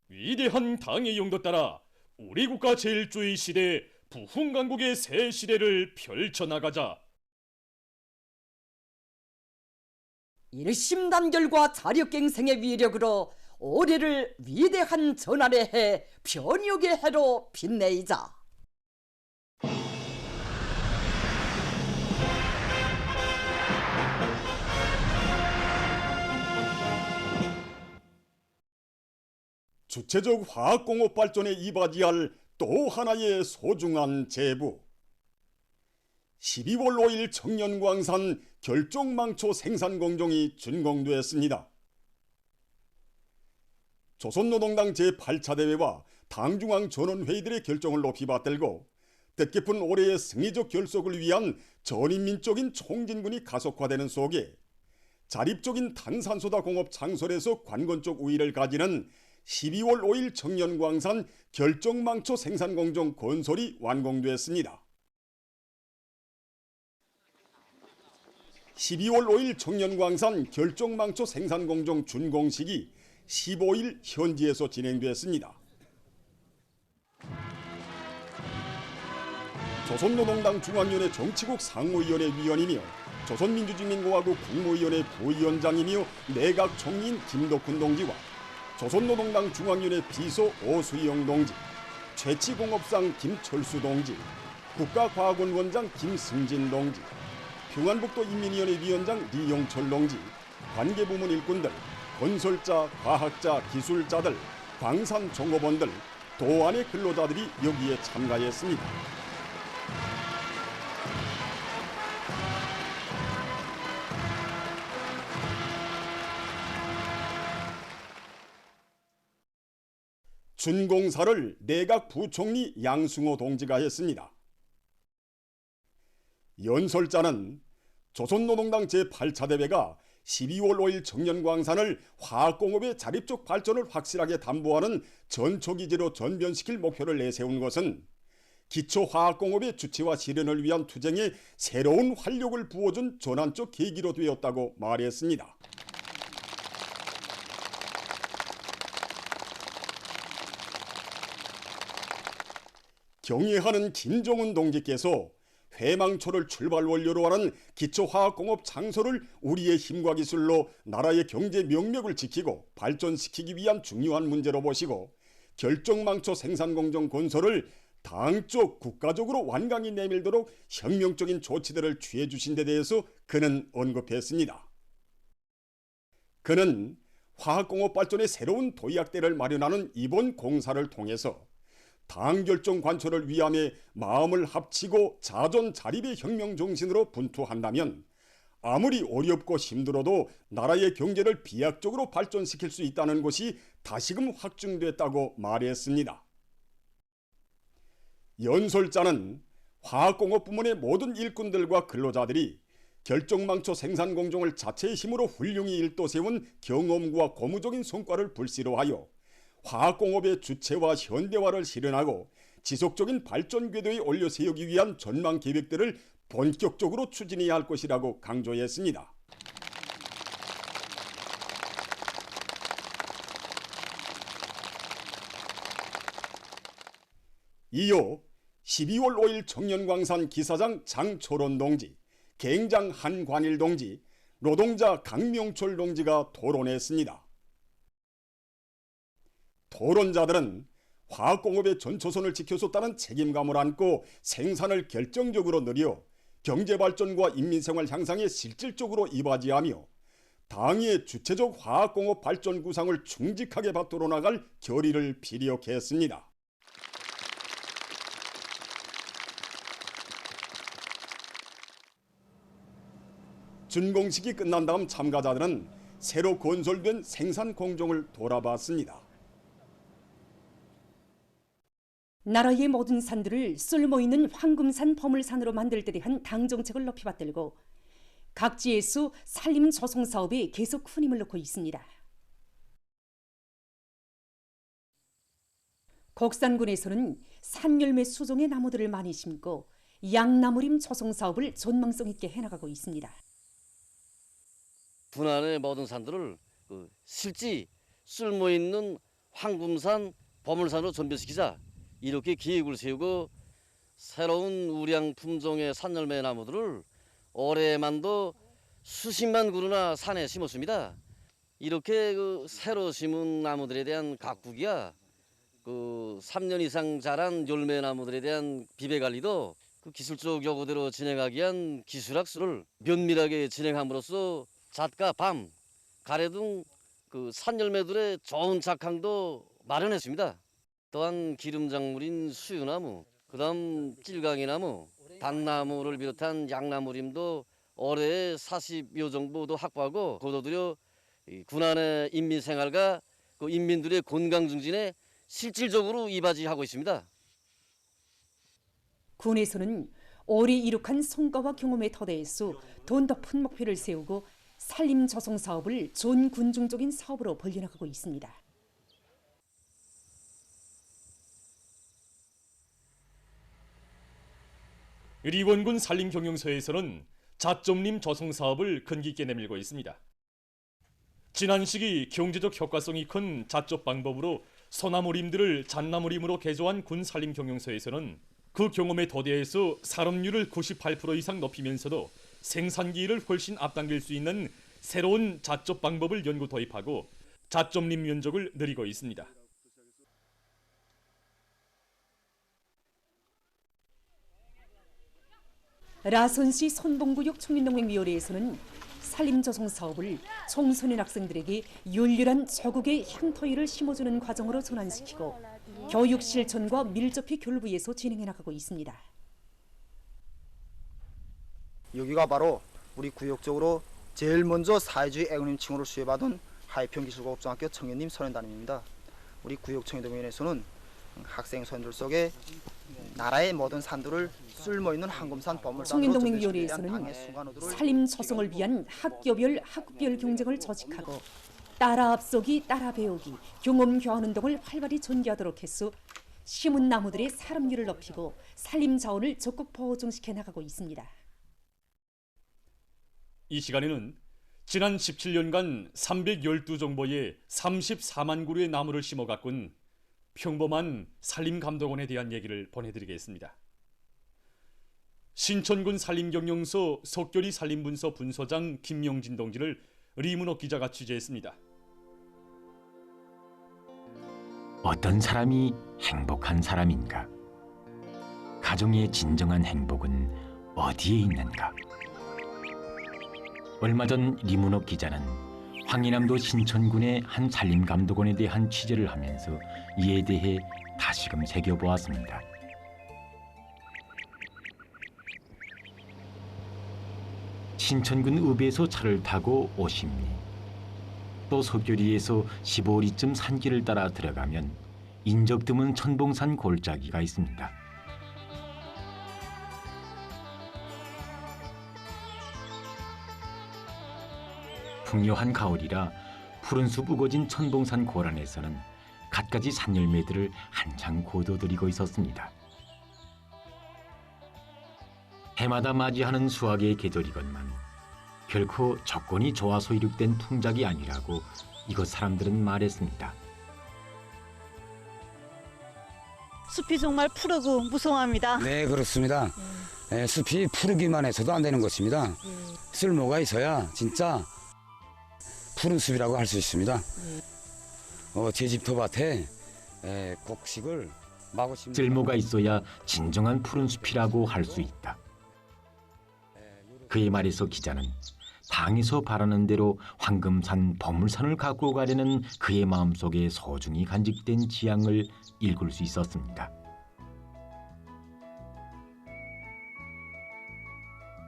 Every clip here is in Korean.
위대한 당의 용도 따라 우리 국가 제일주의 시대 부흥강국의 새 시대를 펼쳐나가자. 일심단결과 자력갱생의 위력으로 올해를 위대한 전환의 해, 변혁의 해로 빛내이자. 주체적 화학공업 발전에 이바지할 또 하나의 소중한 제부. 12월 5일 청년광산 결종망초 생산 공정이 준공되었습니다. 조선노동당 제8차 대회와 당중앙 전원회의들의 결정을 높이 받들고 뜻깊은 올해의 승리적 결속을 위한 전인민적인 총진군이 가속화되는 속에 자립적인 탄산소다 공업 창설에서 관건적 우위를 가지는 12월 5일 청년광산 결정망초 생산공정 건설이 완공되었습니다. 12월 5일 청년광산 결정망초 생산공정 준공식이 15일 현지에서 진행되었습니다. 조선노동당 중앙위원회 정치국 상무위원회 위원이며 조선민주주의민공화국 국무위원회 부위원장이며 내각 총리인 김덕훈 동지와 조선노동당 중앙위원회 비서 오수영 동지, 최치공업상 김철수 동지, 국가과학원 원장 김승진 동지, 평안북도 인민위원회 위원장 리용철 동지, 관계부문 일꾼들, 건설자, 과학자, 기술자들, 광산 종업원들, 도안의 근로자들이 여기에 참가했습니다. 준공사를 내각 부총리 양승호 동지가 했습니다. 연설자는 조선노동당 제8차 대회가 12월 5일 청년광산을 화학공업의 자립적 발전을 확실하게 담보하는 전초기지로 전변시킬 목표를 내세운 것은 기초화학공업의 주체화 실현을 위한 투쟁에 새로운 활력을 부어준 전환적 계기로 되었다고 말했습니다. 경의하는 김종훈 동지께서 회망초를 출발 원료로 하는 기초화학공업 창설을 우리의 힘과 기술로 나라의 경제 명맥을 지키고 발전시키기 위한 중요한 문제로 보시고 결정망초 생산공정 건설을 당적 국가적으로 완강히 내밀도록 혁명적인 조치들을 취해 주신 데 대해서 그는 언급했습니다. 그는 화학공업 발전의 새로운 도약대를 마련하는 이번 공사를 통해서 당결정 관철을 위함에 마음을 합치고 자존 자립의 혁명 정신으로 분투한다면 아무리 어렵고 힘들어도 나라의 경제를 비약적으로 발전시킬 수 있다는 것이 다시금 확증됐다고 말했습니다. 연설자는 화학공업 부문의 모든 일꾼들과 근로자들이 결정망초 생산공정을 자체의 힘으로 훌륭히 일도 세운 경험과 고무적인 성과를 불씨로 하여 화학공업의 주체와 현대화를 실현하고 지속적인 발전 궤도에 올려 세우기 위한 전망 계획들을 본격적으로 추진해야 할 것이라고 강조했습니다. 이어 12월 5일 청년광산 기사장 장철원 동지, 갱장 한관일 동지, 노동자 강명철 동지가 토론했습니다. 토론자들은 화학공업의 전초선을 지켜줬다는 책임감을 안고 생산을 결정적으로 늘려 경제발전과 인민생활 향상에 실질적으로 이바지하며 당의 주체적 화학공업 발전 구상을 충직하게 받들어 나갈 결의를 피력했습니다. 준공식이 끝난 다음 참가자들은 새로 건설된 생산 공정을 돌아봤습니다. 나라의 모든 산들을 쓸모있는 황금산 보물산으로 만들기 위한 당정책을 높이 받들고 각지에서 산림 조성 사업에 계속 큰 힘을 넣고 있습니다. 곡산군에서는 산열매 수종의 나무들을 많이 심고 양나무림 조성 사업을 전망성 있게 해나가고 있습니다. 분안의 모든 산들을 실제 쓸모있는 황금산 보물산으로 전변시키자 이렇게 계획을 세우고 새로운 우량 품종의 산열매 나무들을 올해만도 수십만 그루나 산에 심었습니다. 이렇게 새로 심은 나무들에 대한 가꾸기야 3년 이상 자란 열매 나무들에 대한 비배 관리도 기술적 요구대로 진행하기 위한 기술학술을 면밀하게 진행함으로써 잣과 밤, 가래 등 산열매들의 좋은 작황도 마련했습니다. 또한 기름작물인 수유나무, 그다음 찔강이나무, 단나무를 비롯한 양나무림도 올해 40여 정도도 확보하고 거둬들여 군안의 인민생활과 인민들의 건강 증진에 실질적으로 이바지하고 있습니다. 군에서는 오래 이룩한 성과와 경험의 터대에서 더 높은 목표를 세우고 산림 조성 사업을 전 군중적인 사업으로 벌려나가고 있습니다. 의리원군 산림경영서에서는 잣점림 조성 사업을 근기 있게 내밀고 있습니다. 지난 시기 경제적 효과성이 큰 잣접 방법으로 소나무림들을 잣나무림으로 개조한 군 산림경영서에서는 그 경험에 더대해서 산업률을 98% 이상 높이면서도 생산기일을 훨씬 앞당길 수 있는 새로운 잣접 방법을 연구 도입하고 잣점림 면적을 늘리고 있습니다. 라선시 손봉구역 청년농맹위원회에서는 산림조성 사업을 청소년 학생들에게 열렬한 조국의 향토일을 심어주는 과정으로 전환시키고 교육 실천과 밀접히 결부해서 진행해 나가고 있습니다. 여기가 바로 우리 구역적으로 제일 먼저 사회주의 애국님 칭호를 수여받은 하이평기술고급중학교 청년님 선언단입니다. 우리 구역 청년동회에서는 학생 선들 속에 나라의 모든 산들을 쓸모있는 황금산 보물산으로 청년동맹위원회에서는 산림 조성을 위한 학교별 학급별 경쟁을 조직하고 따라 앞서기 따라 배우기 경험 교환 운동을 활발히 전개하도록 해서 심은 나무들의 사람률을 높이고 산림 자원을 적극 보존시켜 나가고 있습니다. 이 시간에는 지난 17년간 312정보의 34만 그루의 나무를 심어 가꾼 평범한 산림감독원에 대한 얘기를 보내드리겠습니다. 신천군 산림경영서 석교리 산림분서 분서장 김명진 동지를 리문옥 기자가 취재했습니다. 어떤 사람이 행복한 사람인가? 가정의 진정한 행복은 어디에 있는가? 얼마 전 리문옥 기자는 황해남도 신천군의 한 산림감독원에 대한 취재를 하면서 이에 대해 다시금 새겨보았습니다. 신천군 읍에서 차를 타고 50리, 또 석교리에서 15리쯤 산길을 따라 들어가면 인적 드문 천봉산 골짜기가 있습니다. 풍요한 가을이라 푸른 숲 우거진 천봉산 고란에서는 갖가지 산열매들을 한창 고도들이고 있었습니다. 해마다 맞이하는 수확의 계절이건만 결코 조건이 좋아서 이룩된 풍작이 아니라고 이곳 사람들은 말했습니다. 숲이 정말 푸르고 무성합니다. 네, 그렇습니다. 숲이 푸르기만 해서도 안 되는 것입니다. 쓸모가 있어야 진짜 푸른 숲이라고 할 수 있습니다. 제 집 텃밭에 곡식을 마구 심는 쓸모가 있어야 진정한 푸른 숲이라고 할 수 있다. 그의 말에서 기자는 당에서 바라는 대로 황금산 보물산을 갖고 가려는 그의 마음속에 소중히 간직된 지향을 읽을 수 있었습니다.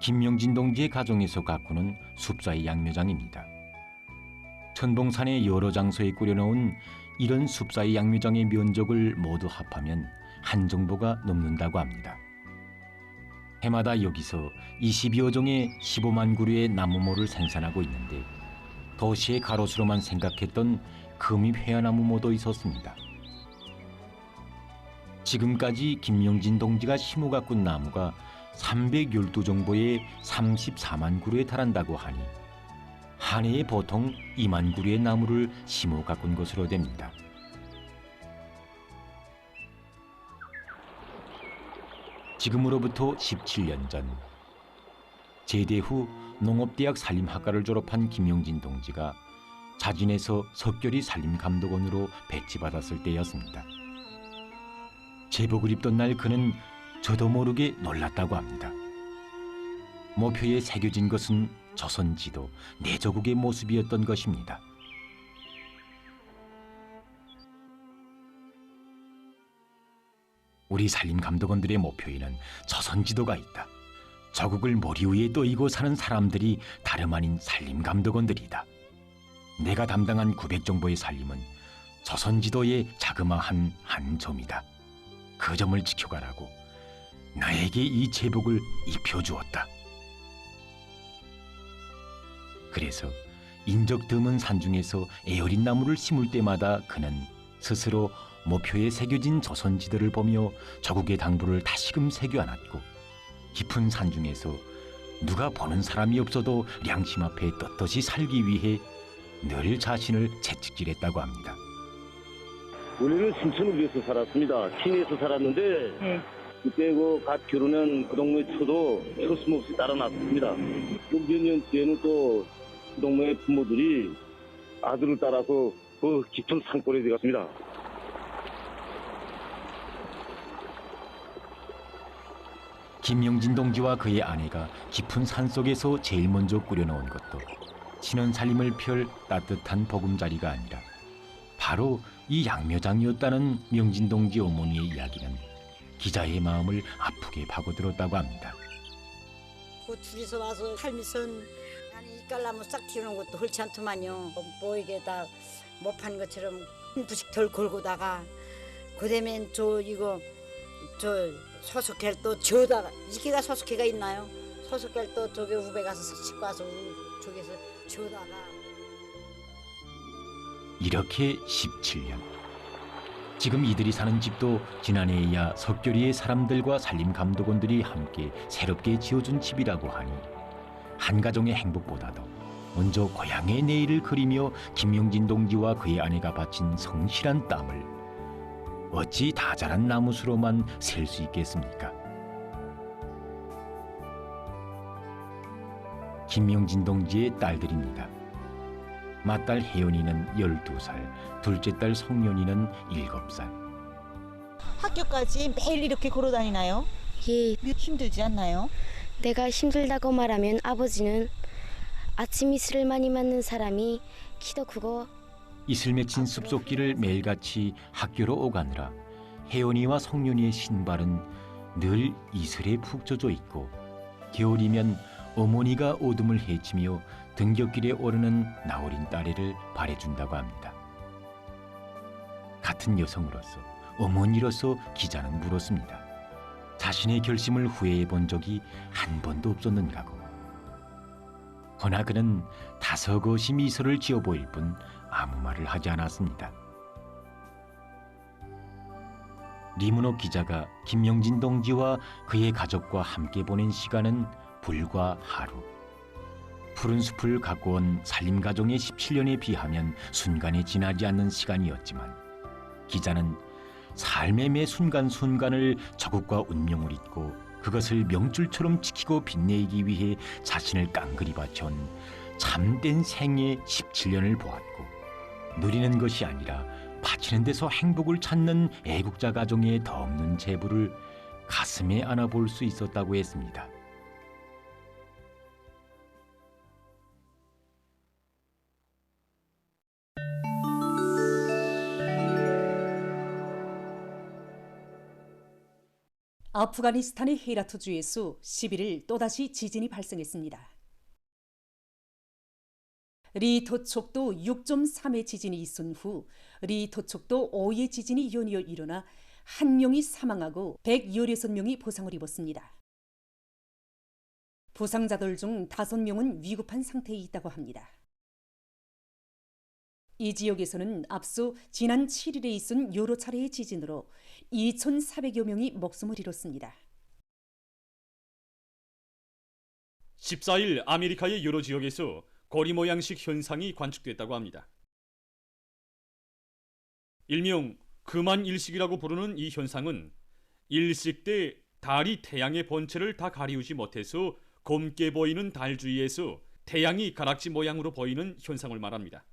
김명진 동지의 가정에서 가꾸는 숲사이 양묘장입니다. 천봉산의 여러 장소에 꾸려놓은 이런 숲사이 양묘장의 면적을 모두 합하면 한 정보가 넘는다고 합니다. 해마다 여기서 20여 종의 15만 그루의 나무모를 생산하고 있는데 도시의 가로수로만 생각했던 금이 회화나무모도 있었습니다. 지금까지 김명진 동지가 심어 가꾼 나무가 312정보의 34만 그루에 달한다고 하니 한 해에 보통 2만 그루의 나무를 심어 가꾼 것으로 됩니다. 지금으로부터 17년 전 제대 후 농업대학 산림학과를 졸업한 김용진 동지가 자진해서 석결이 산림감독원으로 배치받았을 때였습니다. 제복을 입던 날 그는 저도 모르게 놀랐다고 합니다. 모표에 새겨진 것은 조선지도 내조국의 모습이었던 것입니다. 우리 산림감독원들의 모표에는 조선지도가 있다. 저국을 머리 위에 떠이고 사는 사람들이 다름 아닌 산림감독원들이다. 내가 담당한 900정보의 산림은 조선지도의 자그마한 한 점이다. 그 점을 지켜가라고 나에게 이 제복을 입혀주었다. 그래서 인적 드문 산중에서 애어린 나무를 심을 때마다 그는 스스로 모표에 새겨진 조선지도를 보며 조국의 당부를 다시금 새겨안았고 깊은 산중에서 누가 보는 사람이 없어도 양심 앞에 떳떳이 살기 위해 늘 자신을 채찍질했다고 합니다. 원래는 신천을 위해서 살았습니다. 시내에서 살았는데 그때 갓 결혼한 그 동무의 처도 서슴없이 따라 났습니다. 몇 년 뒤에는 또 그 동무의 부모들이 아들을 따라서 그 깊은 산골에 들어갔습니다. 김용진 동지와 그의 아내가 깊은 산속에서 제일 먼저 꾸려놓은 것도 신혼살림을 펼 따뜻한 보금자리가 아니라 바로 이 양묘장이었다는 명진 동지 어머니의 이야기는 기자의 마음을 아프게 파고들었다고 합니다. 그 둘이서 와서 살면서 아니 이깔나무 싹 튀우는 것도 헐지 않더만요. 뭐 이게 다 못 파는 것처럼 부식 덜 걸고다가 그다음에 저 소속개를 또 저다가 이게가 소속개가 있나요? 소속개를 또 저기 우배 가서 싣고 와서 저기서 저다가 이렇게 17년. 지금 이들이 사는 집도 지난해에야 석결이의 사람들과 산림감독원들이 함께 새롭게 지어준 집이라고 하니 한 가정의 행복보다도 먼저 고향의 내일을 그리며 김용진 동지와 그의 아내가 바친 성실한 땀을 어찌 다 자란 나무수로만 셀 수 있겠습니까? 김용진 동지의 딸들입니다. 맏딸 혜연이는 12살, 둘째 딸 성년이는 7살. 학교까지 매일 이렇게 걸어 다니나요? 예. 힘들지 않나요? 내가 힘들다고 말하면 아버지는 아침 이슬을 많이 맞는 사람이 키도 크고 이슬 맺힌 숲속길을 매일같이 학교로 오가느라 혜연이와 성년이의 신발은 늘 이슬에 푹 젖어 있고 겨울이면 어머니가 오둠을 헤치며 등굣길에 오르는 나어린 딸애를 바래준다고 합니다. 같은 여성으로서 어머니로서 기자는 물었습니다. 자신의 결심을 후회해 본 적이 한 번도 없었는가고. 허나 그는 다소곳이 미소를 지어 보일 뿐 아무 말을 하지 않았습니다. 리문옥 기자가 김용진 동지와 그의 가족과 함께 보낸 시간은 불과 하루. 푸른 숲을 갖고 온 산림가정의 17년에 비하면 순간에 지나지 않는 시간이었지만 기자는 삶의 매 순간순간을 저국과 운명을 잇고 그것을 명줄처럼 지키고 빛내기 위해 자신을 깡그리 바쳐온 참된 생의 17년을 보았고 누리는 것이 아니라 바치는 데서 행복을 찾는 애국자 가정의 더 없는 제부를 가슴에 안아볼 수 있었다고 했습니다. 아프가니스탄의 헤라트주에서 11일 또다시 지진이 발생했습니다. 리토촉도 6.3의 지진이 있은 후 리토촉도 5의 지진이 연이어 일어나 1명이 사망하고 116명이 부상을 입었습니다. 부상자들 중 5명은 위급한 상태에 있다고 합니다. 이 지역에서는 앞서 지난 7일에 있은 여러 차례의 지진으로 2,400여 명이 목숨을 잃었습니다. 14일 아메리카의 여러 지역에서 고리 모양식 현상이 관측됐다고 합니다. 일명 금한 일식이라고 부르는 이 현상은 일식 때 달이 태양의 본체를 다 가리우지 못해서 곰게 보이는 달 주위에서 태양이 가락지 모양으로 보이는 현상을 말합니다.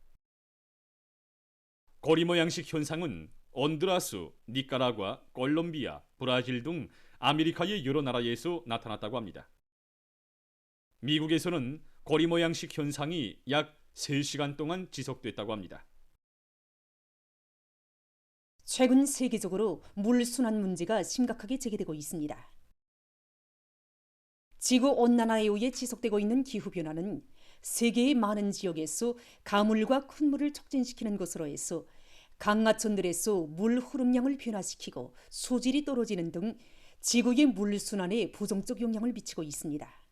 고리 모양식 현상은 온두라스, 니카라과, 콜롬비아, 브라질 등 아메리카의 여러 나라에서 나타났다고 합니다. 미국에서는 고리 모양식 현상이 약 3시간 동안 지속됐다고 합니다. 최근 세계적으로 물 순환 문제가 심각하게 제기되고 있습니다. 지구 온난화에 의해 지속되고 있는 기후 변화는 세계의 많은 지역에서 가물과 큰 물을 촉진시키는 것으로 해서 강하천들에서 물 흐름량을 변화시키고 수질이 떨어지는 등 지구의 물 순환에 부정적 영향을 미치고 있습니다.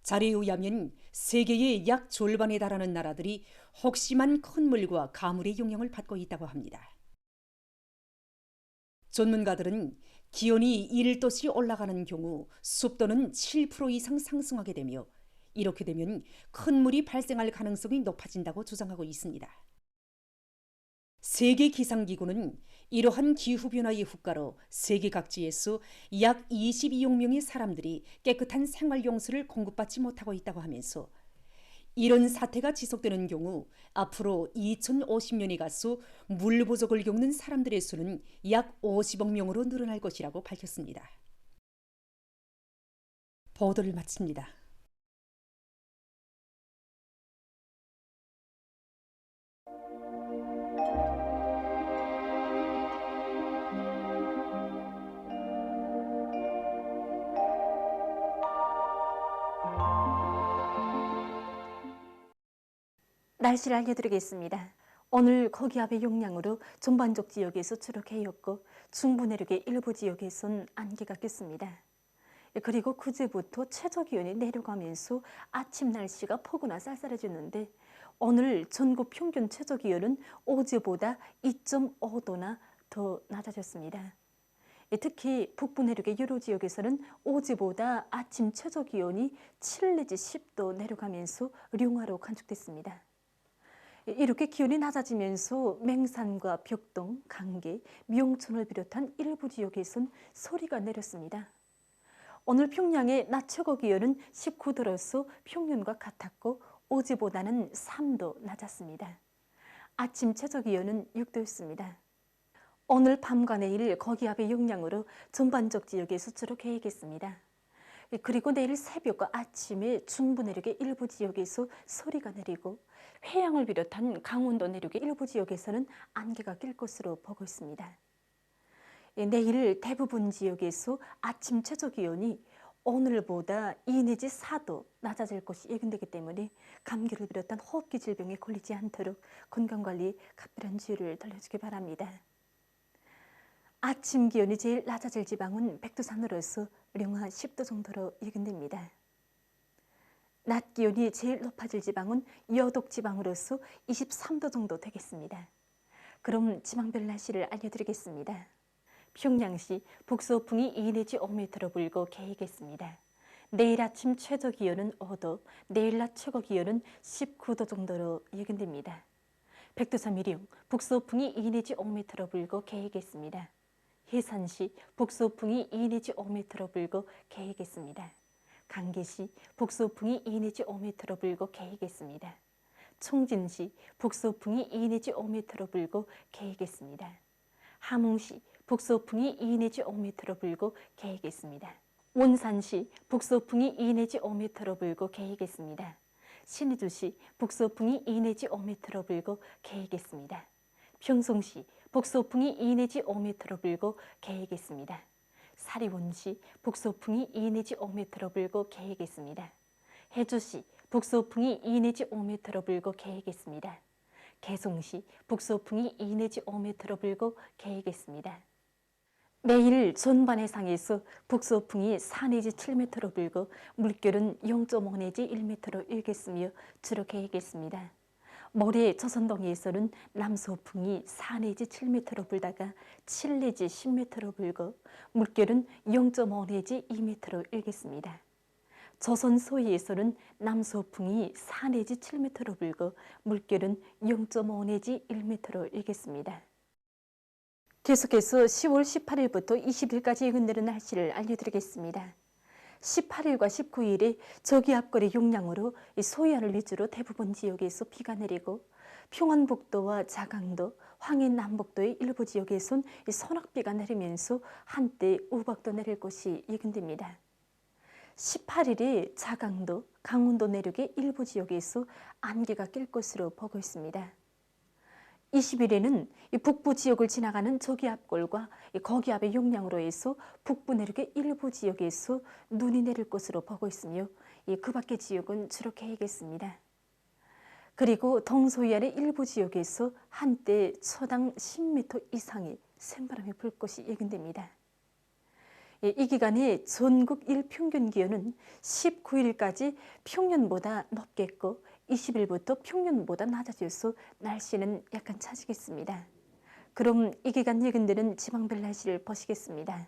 자료에 의하면 세계의 약 절반에 달하는 나라들이 혹심한 큰 물과 가물의 영향을 받고 있다고 합니다. 전문가들은 기온이 1도씩 올라가는 경우 습도는 7% 이상 상승하게 되며 이렇게 되면 큰 물이 발생할 가능성이 높아진다고 주장하고 있습니다. 세계기상기구는 이러한 기후변화의 후가로 세계 각지에서 약 22억 명의 사람들이 깨끗한 생활용수를 공급받지 못하고 있다고 하면서 이런 사태가 지속되는 경우 앞으로 2050년에 가서 물 부족을 겪는 사람들의 수는 약 50억 명으로 늘어날 것이라고 밝혔습니다. 보도를 마칩니다. 날씨를 알려드리겠습니다. 오늘 거기압의 영향으로 전반적 지역에서 추락해였고 중부 내륙의 일부 지역에선 안개가 꼈습니다. 그리고 그제부터 최저기온이 내려가면서 아침 날씨가 포근하 쌀쌀해졌는데 오늘 전국 평균 최저기온은 어제보다 2.5도나 더 낮아졌습니다. 특히 북부 내륙의 여러 지역에서는 어제보다 아침 최저기온이 7 내지 10도 내려가면서 룡화로 간축됐습니다. 이렇게 기온이 낮아지면서 맹산과 벽동, 강계, 미용천을 비롯한 일부 지역에선 소리가 내렸습니다. 오늘 평양의 낮 최고 기온은 19도로서 평년과 같았고 어제보다는 3도 낮았습니다. 아침 최저 기온은 6도였습니다. 오늘 밤과 내일 거기압의 영향으로 전반적 지역에 수출을 계획했습니다. 그리고 내일 새벽과 아침에 중부 내륙의 일부 지역에서 소리가 내리고 해양을 비롯한 강원도 내륙의 일부 지역에서는 안개가 낄 것으로 보고 있습니다. 내일 대부분 지역에서 아침 최저 기온이 오늘보다 2 내지 4도 낮아질 것이 예견되기 때문에 감기를 비롯한 호흡기 질병에 걸리지 않도록 건강관리에 각별한 주의를 돌려주기 바랍니다. 아침 기온이 제일 낮아질 지방은 백두산으로서 령화 10도 정도로 예견됩니다. 낮 기온이 제일 높아질 지방은 여독 지방으로서 23도 정도 되겠습니다. 그럼 지방별 날씨를 알려드리겠습니다. 평양시 북서풍이 2 내지 5m로 불고 계획했습니다. 내일 아침 최저 기온은 5도, 내일 낮 최고 기온은 19도 정도로 예견됩니다. 백두산 미령 북서풍이 2 내지 5m로 불고 계획했습니다. 해산시 북서풍이 2 내지 5m로 불고 계획했습니다. 강계시 북서풍이 2 내지 5m로 불고 계획했습니다. 총진시 북서풍이 2 내지 5m로 불고 계획했습니다. 함흥시 북서풍이 2 내지 5m로 불고 계획했습니다. 원산시 북서풍이 2 내지 5m로 불고 계획했습니다. 신의주시 북서풍이 2 내지 5m로 불고 계획했습니다. 평성시 북서풍이 2 내지 5m로 불고 계획했습니다. 사리원시 북서풍이 2 내지 5m로 불고 계획했습니다. 해주시 북서풍이 2 내지 5m로 불고 계획했습니다. 개성시 북서풍이 2 내지 5m로 불고 계획했습니다. 내일 전반 해상에서 북서풍이 4 내지 7m로 불고 물결은 0.5 내지 1m로 일겠으며 주로 계획했습니다. 모레 조선동해에서는 남서풍이 4 내지 7m로 불다가 7 내지 10m로 불고 물결은 0.5 내지 2m로 일겠습니다. 조선 서해에서는 남서풍이 4 내지 7m로 불고 물결은 0.5 내지 1m로 일겠습니다. 계속해서 10월 18일부터 20일까지 예근되는 날씨를 알려드리겠습니다. 18일과 19일에 저기압거리 용량으로 소해안을 위주로 대부분 지역에서 비가 내리고 평안북도와 자강도, 황해남북도의 일부 지역에선 소낙비가 내리면서 한때 우박도 내릴 것이 예견됩니다. 18일에 자강도, 강원도 내륙의 일부 지역에서 안개가 낄 것으로 보고 있습니다. 20일에는 북부 지역을 지나가는 저기압골과 거기압의 용량으로 해서 북부 내륙의 일부 지역에서 눈이 내릴 것으로 보고 있으며 그 밖의 지역은 주로 개겠습니다. 그리고 동서해안의 일부 지역에서 한때 초당 10m 이상의 생바람이 불 것이 예견됩니다. 이 기간에 전국 일평균 기온은 19일까지 평년보다 높겠고 20일부터 평년보다 낮아져서 날씨는 약간 차지겠습니다. 그럼 이 기간 예견되는 지방별 날씨를 보시겠습니다.